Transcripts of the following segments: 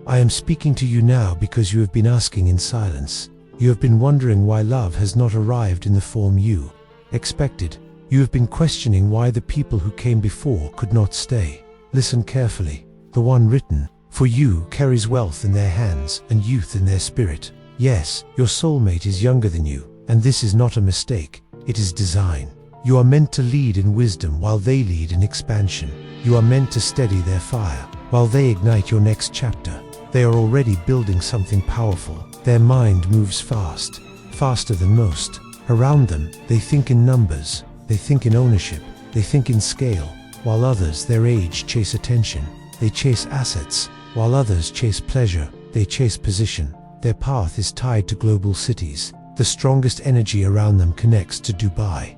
I am speaking to you now because you have been asking in silence. You have been wondering why love has not arrived in the form you expected. You have been questioning why the people who came before could not stay. Listen carefully. The one written for you carries wealth in their hands and youth in their spirit. Yes, your soulmate is younger than you, and this is not a mistake. It is design. You are meant to lead in wisdom while they lead in expansion. You are meant to steady their fire while they ignite your next chapter. They are already building something powerful. Their mind moves fast, faster than most. Around them, they think in numbers, they think in ownership, they think in scale, while others their age chase attention. They chase assets, while others chase pleasure. They chase position. Their path is tied to global cities. The strongest energy around them connects to Dubai.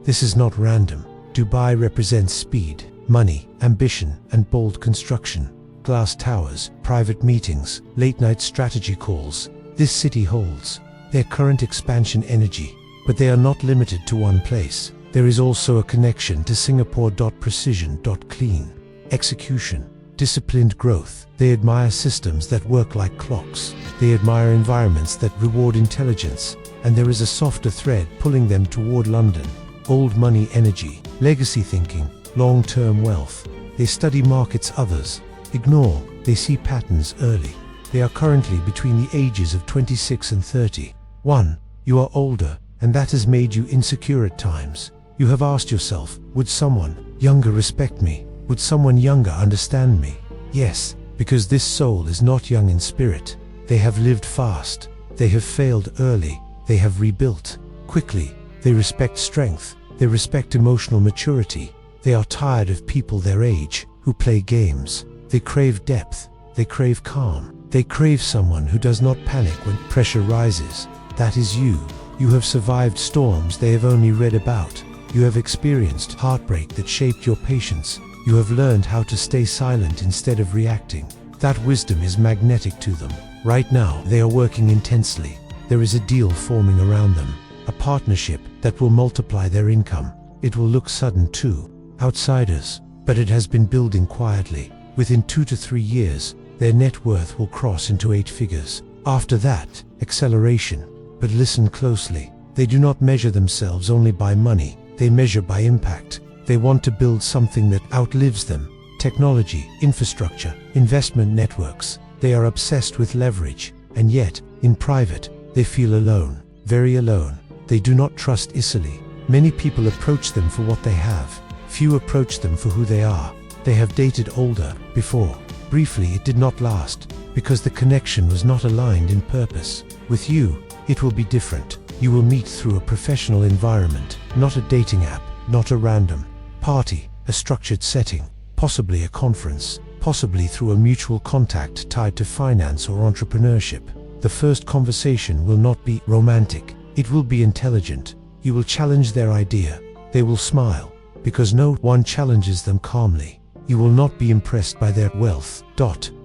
This is not random. Dubai represents speed, money, ambition, and bold construction. Glass towers, private meetings, late-night strategy calls. This city holds their current expansion energy, but they are not limited to one place. There is also a connection to Singapore. Precision. Clean execution, disciplined growth. They admire systems that work like clocks. They admire environments that reward intelligence, and there is a softer thread pulling them toward London. Old money energy, legacy thinking, long-term wealth. They study markets others ignore. They see patterns early. They are currently between the ages of 26 and 30. 1. You are older, and that has made you insecure at times. You have asked yourself, would someone younger respect me? Would someone younger understand me? Yes, because this soul is not young in spirit. They have lived fast. They have failed early. They have rebuilt quickly. They respect strength. They respect emotional maturity. They are tired of people their age who play games. They crave depth. They crave calm. They crave someone who does not panic when pressure rises. That is you. You have survived storms they have only read about. You have experienced heartbreak that shaped your patience. You have learned how to stay silent instead of reacting. That wisdom is magnetic to them. Right now, they are working intensely. There is a deal forming around them, a partnership that will multiply their income. It will look sudden to outsiders, but it has been building quietly. Within 2 to 3 years, their net worth will cross into 8 figures. After that, acceleration. But listen closely. They do not measure themselves only by money. They measure by impact. They want to build something that outlives them. Technology, infrastructure, investment networks. They are obsessed with leverage. And yet, in private, they feel alone. Very alone. They do not trust easily. Many people approach them for what they have. Few approach them for who they are. They have dated older before. Briefly, it did not last because the connection was not aligned in purpose. With you, it will be different. You will meet through a professional environment, not a dating app, not a random party, a structured setting, possibly a conference, possibly through a mutual contact tied to finance or entrepreneurship. The first conversation will not be romantic. It will be intelligent. You will challenge their idea. They will smile because no one challenges them calmly. You will not be impressed by their wealth.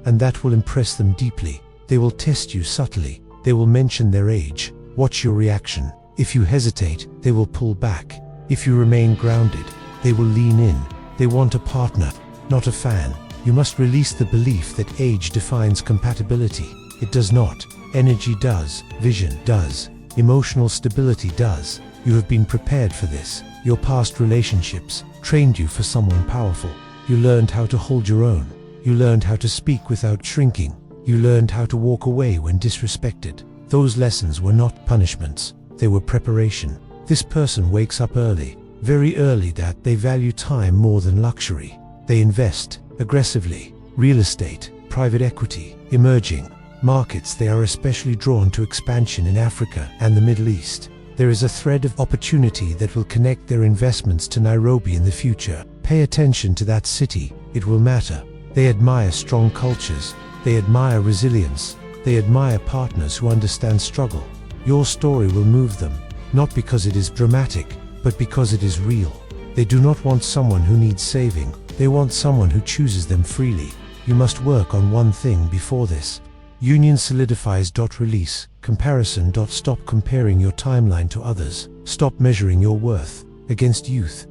And that will impress them deeply. They will test you subtly. They will mention their age. Watch your reaction. If you hesitate, they will pull back. If you remain grounded, they will lean in. They want a partner, not a fan. You must release the belief that age defines compatibility. It does not. Energy does. Vision does. Emotional stability does. You have been prepared for this. Your past relationships trained you for someone powerful. You learned how to hold your own. You learned how to speak without shrinking. You learned how to walk away when disrespected. Those lessons were not punishments. They were preparation. This person wakes up early, very early, that they value time more than luxury. They invest aggressively. Real estate, private equity, emerging markets. They are especially drawn to expansion in Africa and the Middle East. There is a thread of opportunity that will connect their investments to Nairobi in the future. Pay attention to that city. It will matter. They admire strong cultures. They admire resilience. They admire partners who understand struggle. Your story will move them, not because it is dramatic, but because it is real. They do not want someone who needs saving. They want someone who chooses them freely. You must work on one thing before this. Union solidifies. Release. Comparison. Stop comparing your timeline to others. Stop measuring your worth against youth.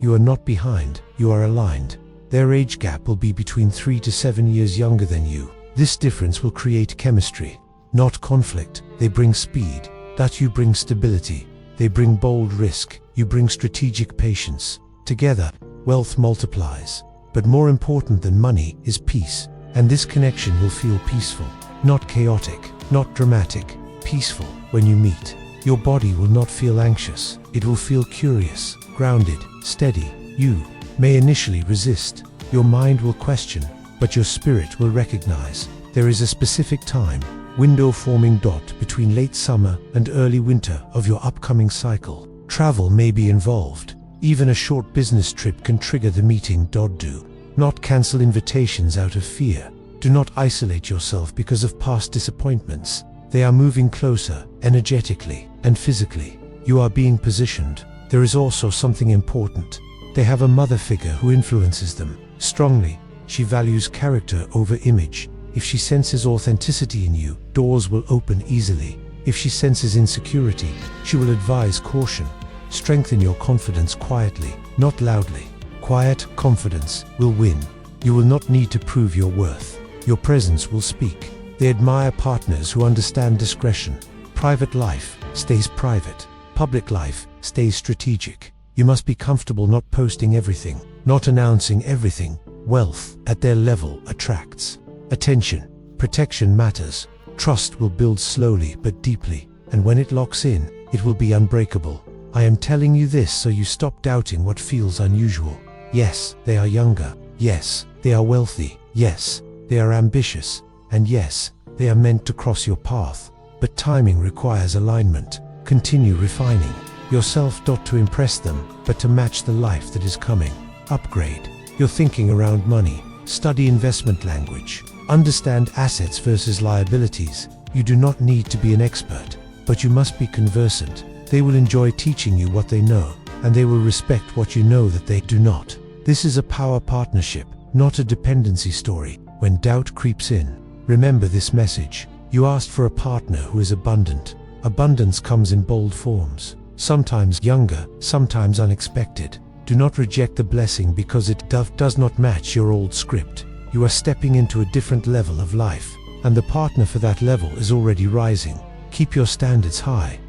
You are not behind. You are aligned. Their age gap will be between 3 to 7 years younger than you. This difference will create chemistry, not conflict. They bring speed, that you bring stability. They bring bold risk, you bring strategic patience. Together, wealth multiplies. But more important than money is peace. And this connection will feel peaceful, not chaotic, not dramatic, peaceful. When you meet, your body will not feel anxious. It will feel curious, grounded, steady. You may initially resist. Your mind will question, but your spirit will recognize. There is a specific time, window forming dot between late summer and early winter of your upcoming cycle. Travel may be involved. Even a short business trip can trigger the meeting. Do not cancel invitations out of fear. Do not isolate yourself because of past disappointments. They are moving closer, energetically and physically. You are being positioned. There is also something important. They have a mother figure who influences them strongly. She values character over image. If she senses authenticity in you, doors will open easily. If she senses insecurity, she will advise caution. Strengthen your confidence quietly, not loudly. Quiet confidence will win. You will not need to prove your worth. Your presence will speak. They admire partners who understand discretion. Private life stays private. Public life stays strategic. You must be comfortable not posting everything, not announcing everything. Wealth at their level attracts attention. Protection matters. Trust will build slowly but deeply, and when it locks in, it will be unbreakable. I am telling you this so you stop doubting what feels unusual. Yes, they are younger. Yes, they are wealthy. Yes, they are ambitious. And yes, they are meant to cross your path. But timing requires alignment. Continue refining yourself not to impress them, but to match the life that is coming. Upgrade your thinking around money. Study investment language. Understand assets versus liabilities. You do not need to be an expert, but you must be conversant. They will enjoy teaching you what they know, and they will respect what you know that they do not. This is a power partnership, not a dependency story. When doubt creeps in, remember this message. You asked for a partner who is abundant. Abundance comes in bold forms, sometimes younger, sometimes unexpected. Do not reject the blessing because it does not match your old script. You are stepping into a different level of life, and the partner for that level is already rising. Keep your standards high.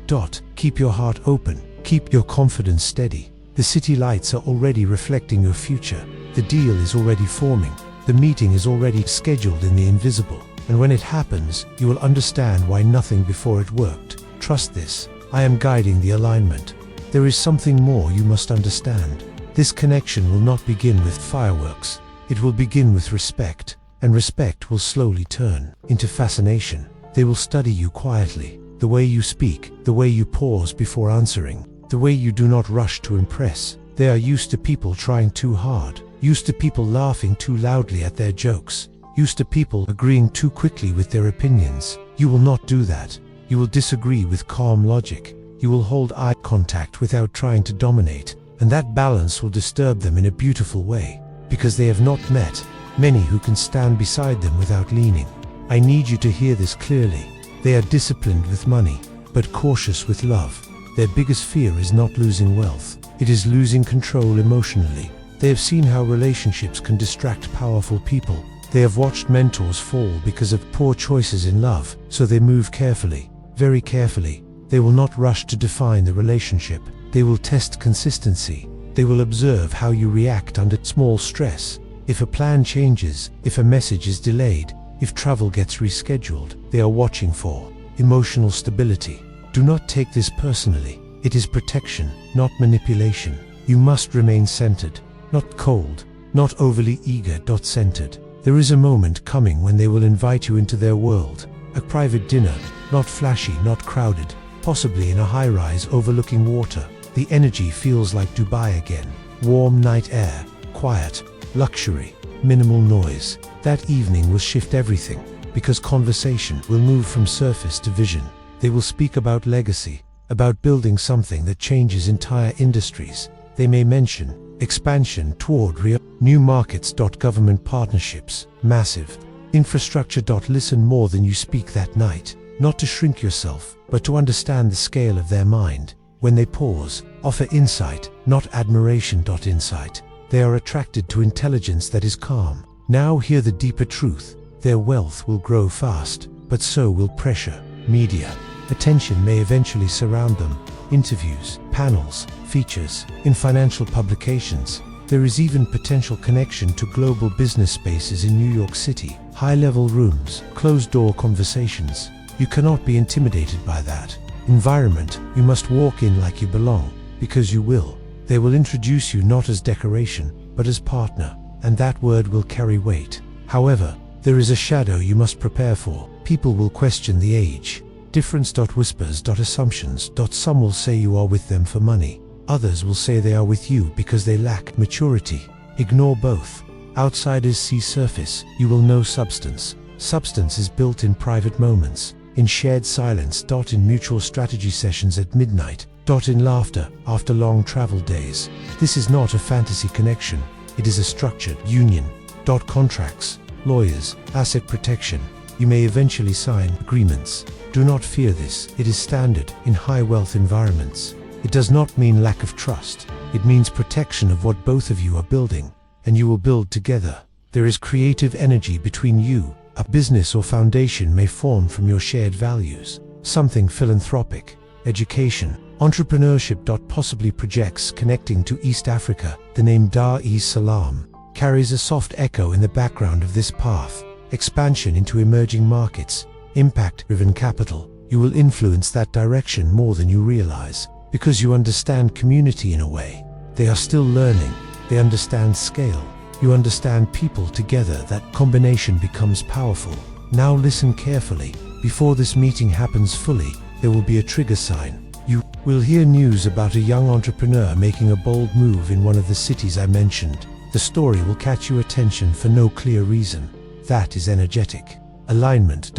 Keep your heart open. Keep your confidence steady. The city lights are already reflecting your future. The deal is already forming. The meeting is already scheduled in the invisible. And when it happens, you will understand why nothing before it worked. Trust this. I am guiding the alignment. There is something more you must understand. This connection will not begin with fireworks. It will begin with respect, and respect will slowly turn into fascination. They will study you quietly, the way you speak, the way you pause before answering, the way you do not rush to impress. They are used to people trying too hard, used to people laughing too loudly at their jokes, used to people agreeing too quickly with their opinions. You will not do that. You will disagree with calm logic. You will hold eye contact without trying to dominate, and that balance will disturb them in a beautiful way, because they have not met many who can stand beside them without leaning. I need you to hear this clearly. They are disciplined with money, but cautious with love. Their biggest fear is not losing wealth. It is losing control emotionally. They have seen how relationships can distract powerful people. They have watched mentors fall because of poor choices in love, so they move carefully, very carefully. They will not rush to define the relationship. They will test consistency. They will observe how you react under small stress. If a plan changes, if a message is delayed, if travel gets rescheduled, they are watching for emotional stability. Do not take this personally. It is protection, not manipulation. You must remain centered, not cold, not overly eager. Centered. There is a moment coming when they will invite you into their world. A private dinner, not flashy, not crowded, possibly in a high-rise overlooking water. The energy feels like Dubai again. Warm night air, quiet, luxury, minimal noise. That evening will shift everything, because conversation will move from surface to vision. They will speak about legacy, about building something that changes entire industries. They may mention expansion toward Riyadh, new markets. Government partnerships, massive infrastructure. Listen more than you speak that night, not to shrink yourself, but to understand the scale of their mind. When they pause, offer insight, not admiration. Insight. They are attracted to intelligence that is calm. Now hear the deeper truth. Their wealth will grow fast, but so will pressure. Media attention may eventually surround them. Interviews, panels, features, in financial publications. There is even potential connection to global business spaces in New York City. High-level rooms, closed-door conversations. You cannot be intimidated by that. Environment, you must walk in like you belong, because you will. They will introduce you not as decoration, but as partner, and that word will carry weight. However, there is a shadow you must prepare for. People will question the age. Difference. Whispers. Assumptions. Some will say you are with them for money. Others will say they are with you because they lack maturity. Ignore both. Outsiders see surface, you will know substance. Substance is built in private moments, in shared silence. In mutual strategy sessions at midnight. In laughter after long travel days. This is not a fantasy connection, it is a structured union. Contracts, lawyers, asset protection. You may eventually sign agreements. Do not fear this, it is standard in high wealth environments. It does not mean lack of trust, it means protection of what both of you are building, and you will build together. There is creative energy between you. A business or foundation may form from your shared values. Something philanthropic, education, entrepreneurship. Possibly projects connecting to East Africa. The name Dar es Salaam carries a soft echo in the background of this path. Expansion into emerging markets, impact-driven capital. You will influence that direction more than you realize, because you understand community in a way. They are still learning. They understand scale. You understand people together. That combination becomes powerful. Now listen carefully. Before this meeting happens fully, there will be a trigger sign. You will hear news about a young entrepreneur making a bold move in one of the cities I mentioned. The story will catch your attention for no clear reason. That is energetic. Alignment.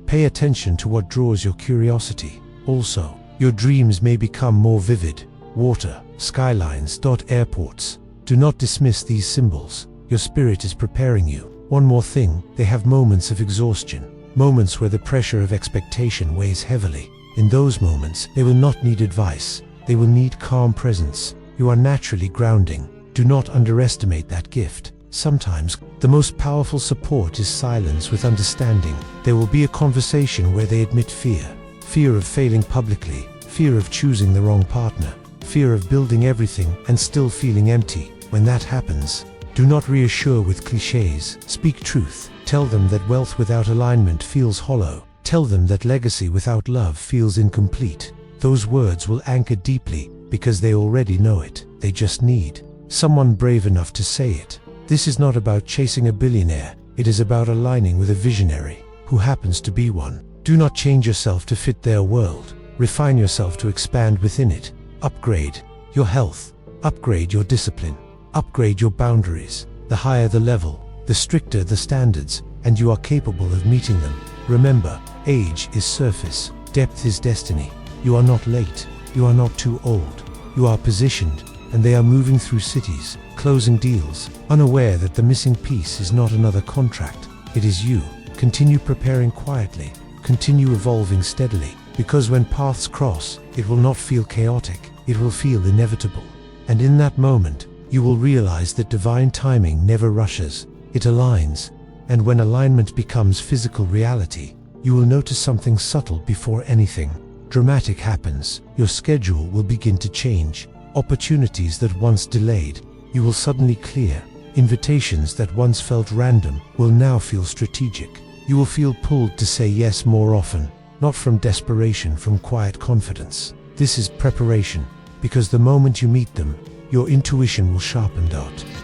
Pay attention to what draws your curiosity. Also, your dreams may become more vivid. Water, skylines. Airports. Do not dismiss these symbols. Your spirit is preparing you. One more thing, they have moments of exhaustion. Moments where the pressure of expectation weighs heavily. In those moments, they will not need advice. They will need calm presence. You are naturally grounding. Do not underestimate that gift. Sometimes, the most powerful support is silence with understanding. There will be a conversation where they admit fear. Fear of failing publicly. Fear of choosing the wrong partner. Fear of building everything and still feeling empty. When that happens, do not reassure with cliches. Speak truth. Tell them that wealth without alignment feels hollow. Tell them that legacy without love feels incomplete. Those words will anchor deeply because they already know it. They just need someone brave enough to say it. This is not about chasing a billionaire. It is about aligning with a visionary who happens to be one. Do not change yourself to fit their world. Refine yourself to expand within it. Upgrade your health. Upgrade your discipline. Upgrade your boundaries. The higher the level, the stricter the standards, and you are capable of meeting them. Remember, age is surface, depth is destiny. You are not late, you are not too old. You are positioned, and they are moving through cities, closing deals, unaware that the missing piece is not another contract. It is you. Continue preparing quietly, continue evolving steadily, because when paths cross, it will not feel chaotic, it will feel inevitable. And in that moment, you will realize that divine timing never rushes, it aligns. And when alignment becomes physical reality, you will notice something subtle before anything dramatic happens. Your schedule will begin to change. Opportunities that once delayed, you will suddenly clear. Invitations that once felt random will now feel strategic. You will feel pulled to say yes more often, not from desperation, from quiet confidence. This is preparation, because the moment you meet them, your intuition will sharpen.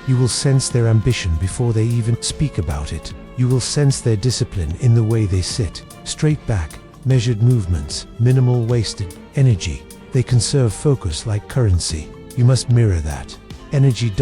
You will sense their ambition before they even speak about it. You will sense their discipline in the way they sit. Straight back, measured movements, minimal wasted energy. They conserve focus like currency. You must mirror that energy.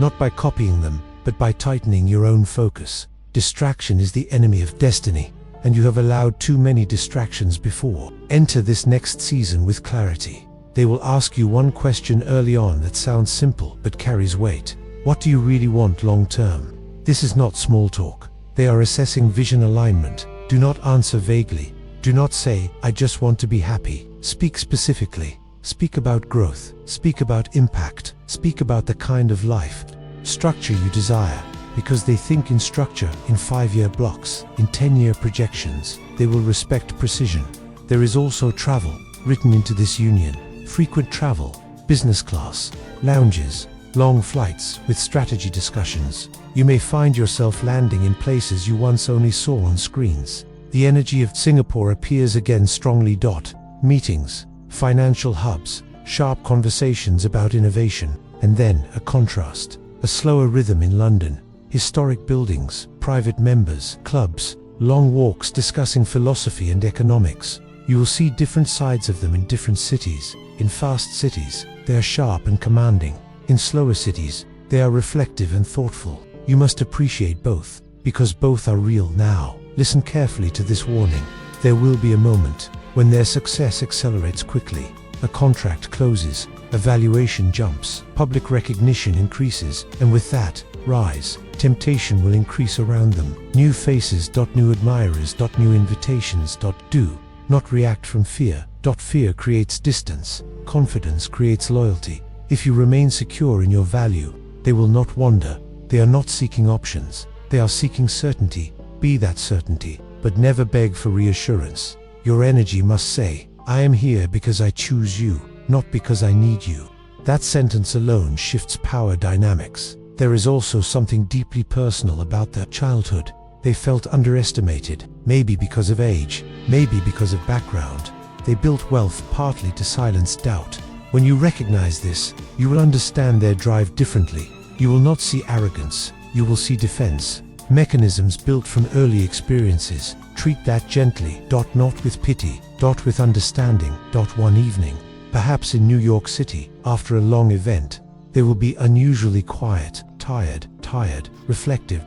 Not by copying them, but by tightening your own focus. Distraction is the enemy of destiny, and you have allowed too many distractions before. Enter this next season with clarity. They will ask you one question early on that sounds simple but carries weight. What do you really want long term? This is not small talk. They are assessing vision alignment. Do not answer vaguely. Do not say, I just want to be happy. Speak specifically. Speak about growth. Speak about impact. Speak about the kind of life structure you desire, because they think in structure, in 5-year blocks, in 10-year projections. They will respect precision. There is also travel, written into this union. Frequent travel, business class, lounges, long flights with strategy discussions. You may find yourself landing in places you once only saw on screens. The energy of Singapore appears again strongly. Meetings, financial hubs, sharp conversations about innovation, and then a contrast, a slower rhythm in London. Historic buildings, private members, clubs, long walks discussing philosophy and economics. You will see different sides of them in different cities. In fast cities, they are sharp and commanding. In slower cities, they are reflective and thoughtful. You must appreciate both, because both are real now. Listen carefully to this warning. There will be a moment when their success accelerates quickly. A contract closes, a valuation jumps, public recognition increases, and with that, rise. Temptation will increase around them. New faces, new admirers, new invitations. Do not react from fear. Fear creates distance. Confidence creates loyalty. If you remain secure in your value, they will not wander. They are not seeking options. They are seeking certainty. Be that certainty, but never beg for reassurance. Your energy must say, I am here because I choose you, not because I need you. That sentence alone shifts power dynamics. There is also something deeply personal about their childhood. They felt underestimated, maybe because of age, maybe because of background. They built wealth partly to silence doubt. When you recognize this, you will understand their drive differently. You will not see arrogance, you will see defense. Mechanisms built from early experiences. Treat that gently, not with pity, with understanding. One evening, perhaps in New York City, after a long event, they will be unusually quiet, tired, reflective.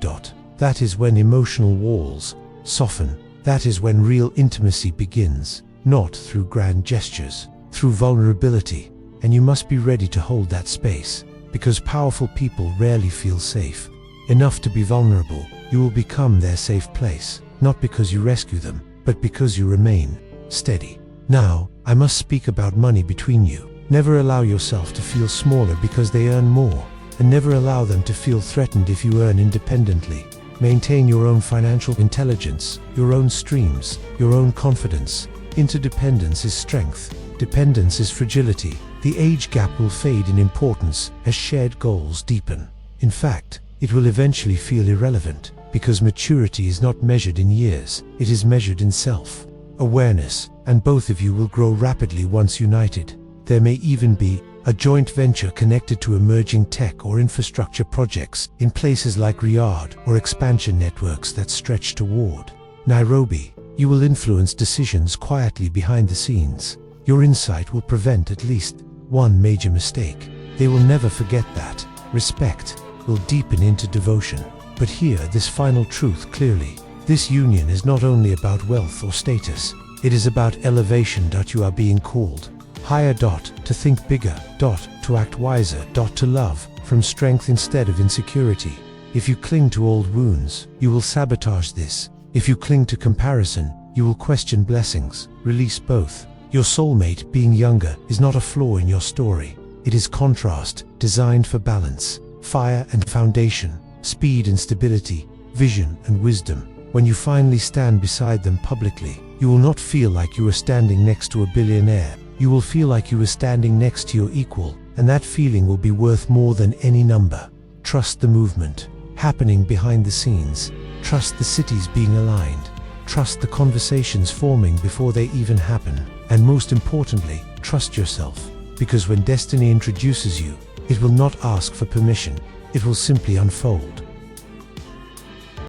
That is when emotional walls soften. That is when real intimacy begins, not through grand gestures, through vulnerability. And you must be ready to hold that space, because powerful people rarely feel safe enough to be vulnerable. You will become their safe place, not because you rescue them, but because you remain steady. Now, I must speak about money between you. Never allow yourself to feel smaller because they earn more, and never allow them to feel threatened if you earn independently. Maintain your own financial intelligence, your own streams, your own confidence. Interdependence is strength. Dependence is fragility. The age gap will fade in importance as shared goals deepen. In fact, it will eventually feel irrelevant, because maturity is not measured in years, it is measured in self-awareness, and both of you will grow rapidly once united. There may even be a joint venture connected to emerging tech or infrastructure projects in places like Riyadh, or expansion networks that stretch toward Nairobi. You will influence decisions quietly behind the scenes. Your insight will prevent at least one major mistake. They will never forget that. Respect will deepen into devotion. But hear this final truth clearly. This union is not only about wealth or status. It is about elevation. You are being called higher. To think bigger. To act wiser. To love from strength instead of insecurity. If you cling to old wounds, you will sabotage this. If you cling to comparison, you will question blessings. Release both. Your soulmate, being younger, is not a flaw in your story. It is contrast, designed for balance. Fire and foundation, speed and stability, vision and wisdom. When you finally stand beside them publicly, you will not feel like you are standing next to a billionaire. You will feel like you are standing next to your equal, and that feeling will be worth more than any number. Trust the movement happening behind the scenes. Trust the cities being aligned. Trust the conversations forming before they even happen. And most importantly, trust yourself, because when destiny introduces you, it will not ask for permission. It will simply unfold.